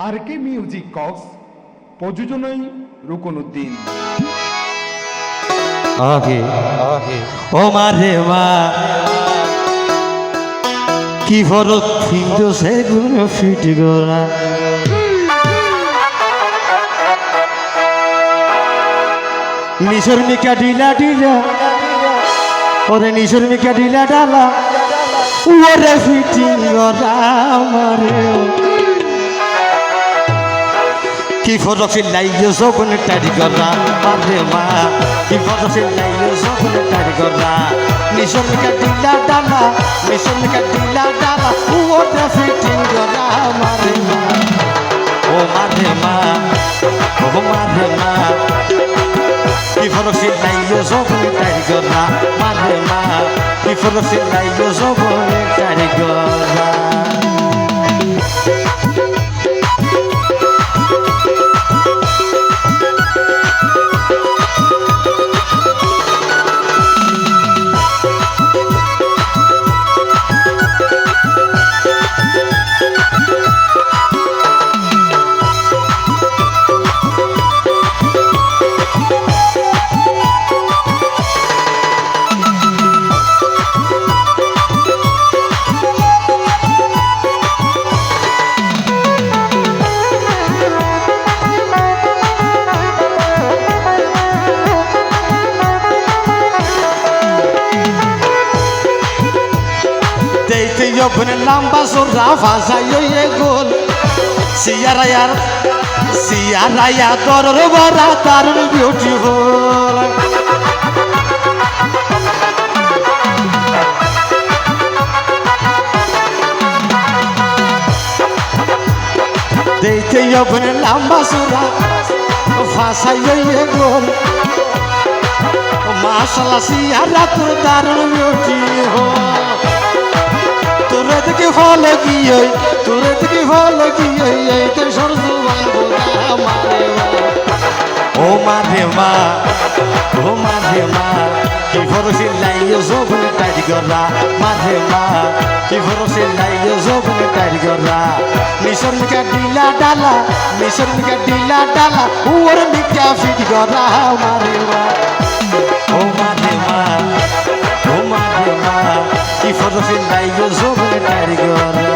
আর কে music Cox প্রযোজনায় রুকনউদ্দিন। আগে ও মারে মা কি ফরক কিন্তু সেগুলো ফিট গোলা নিশোর মিকা ডিলা ডিলা ওরে নিশোর মিকা ডিলা ডালা ওরে ফিটিং গোলা মারে কি ফরক লাইয়ে সবন টাড়ি গলা মারে মা কি ফরক লাইয়ে সবন টাড়ি গলা নিশোর মিকা ডিলা ডালা নিশোর মিকা ডিলা ডালা ওরে ফিটিং গোলা মারে মা ও মারে মা ও মারে মা কি ফরক লাইয়ে সবন টাড়ি গলা মারে মা কি ফরক লাইয়ে সবন টাড়ি গলা Yopun lamba surra fasa yo ye gol Siyara ya doror bara tarun beautiful Deite yopun lamba surra fasa yo ye gol Mashallah siyara tur tarun beautiful Turet ki fole ki oy turet ki fole ki oy ei te sordu bangula mare o mare ma ki forosi laiyo zobne tari gorra mare ma ki forosi laiyo zobne tari gorra nishor mika dila dala uor mika fit gorra mare ma o mare ma কি ফরফিল লাইগো জোবনে টারি গরা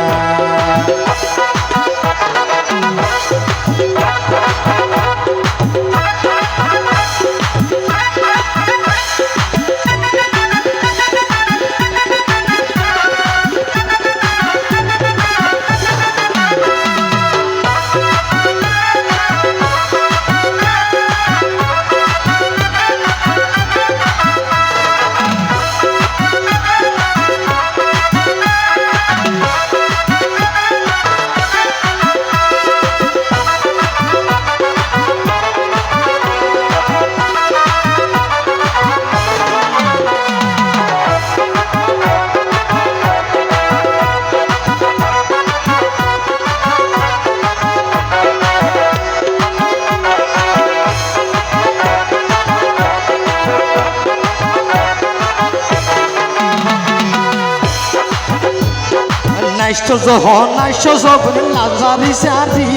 Naishto zobun lazari sari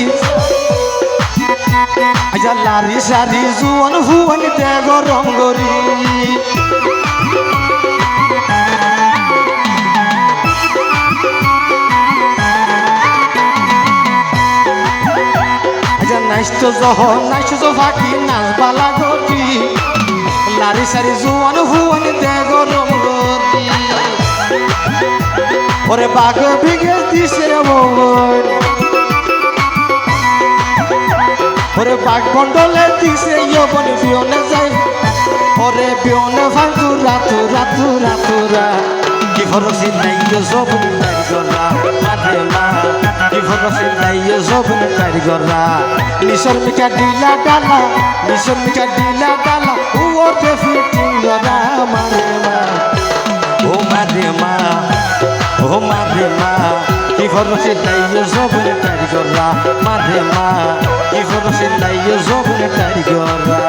Aja lari sari zuan huan dego rongori Aja naishto zofaki nazbala goti Lari sari zuan huan dego rongori Ore bago bige dise mogon Ore bag bondole dise yobon bione jai Ore bione fantu ratura Ki forosi naiyo zobun tari gorra Mare ma Ki forosi naiyo zobun tari gorra Nishor mika dila dala Uote fiting gorra mare ma O mare ma O mare ma ki forosi laiyo zobne tari gorra mare ma ki forosi laiyo zobne tari gorra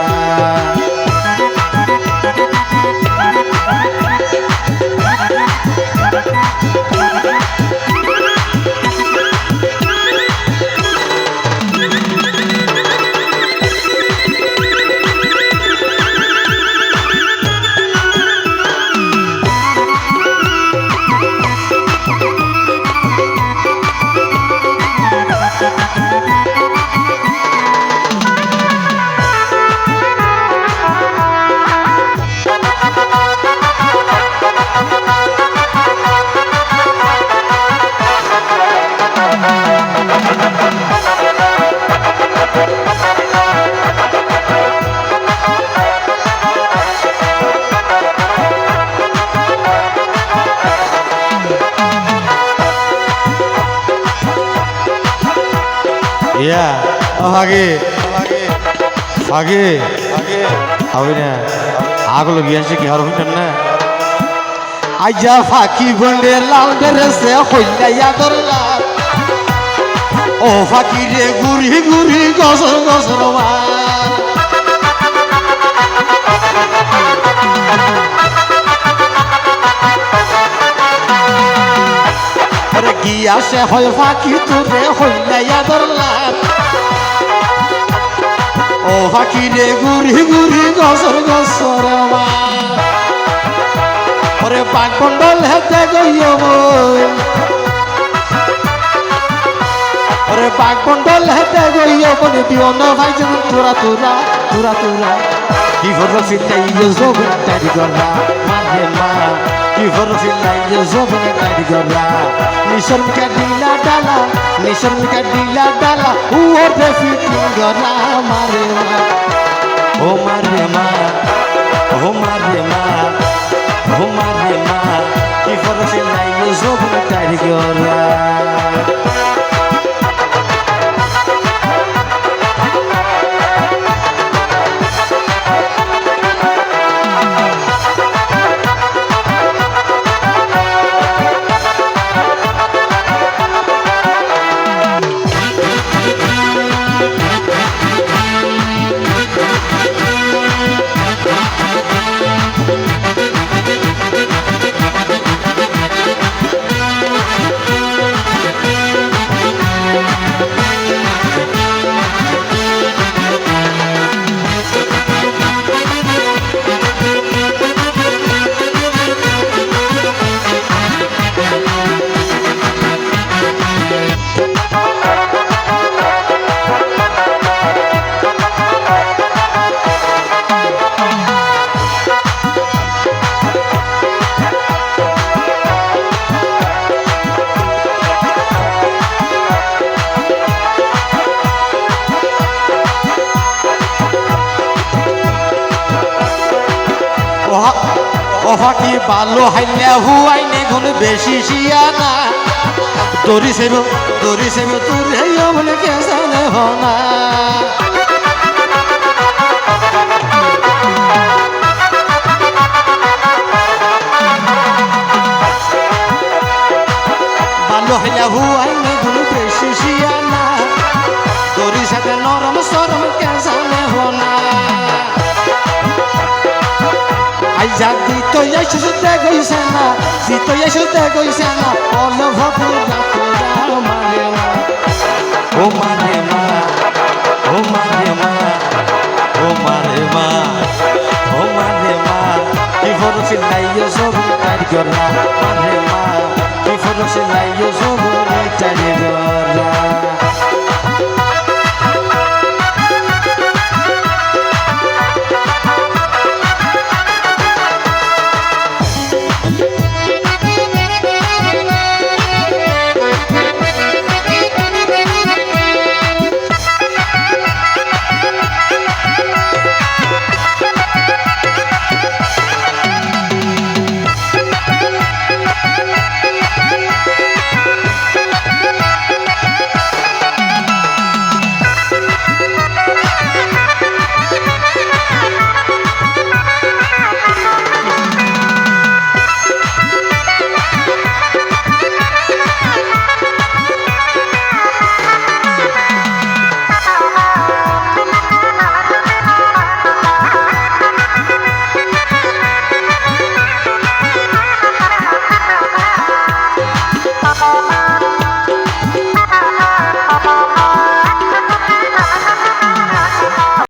ইয়া আগে আগে হবে না আগলো গিয়েছে কি আর হইতেন না আইজা ফাঁকি বলে লাল ড্রেসে হইলাইয়া দরলাম ও ফাঁকি রে গুড়ি গুড়ি গসর গসর গিয়া সে হয় ফাঁকি তোরে হইলাইয়া দরলাম ও ফাঁকি রে গুড়ি গুড়ি গসর গসর ওরে বাগমন্ডল হেতে গইও ওরে বাগমন্ডল হেতে গইও বলে দিও না ভাই যেন তোরা তোরা তোরা তোরা কি ফটো ফিল্লাই জোবন তারি গলা মাঝে মা কি ফটো ফিল্লাই জোবন তারি গলা নিশর্ম কা দিলা ডালা নিশর্ম কা দিলা ডালা ওরে ফিটিং গলা মারে মা ও মারে মা ও মারে মা ও মারে মা কি ফটো ফিল্লাই জোবন তারি গলা ওহাকি বালো হাইলে হুয়াইনে গুণ বেশি শিয়ানা দড়ি সেব তোর হেয় বলে কেসানে হনা বালো হাইলে হুয়াইনে গুণ বেশি শিয়ানা দড়ি সাথে নরম সরম কেসানে হনা Jadi to yeshu te goisena, si to yeshu te goisena, all of pura pura marema, oh marema, oh marema, oh marema, oh marema. Before the night you so good, I got marema. Before the night you so good, I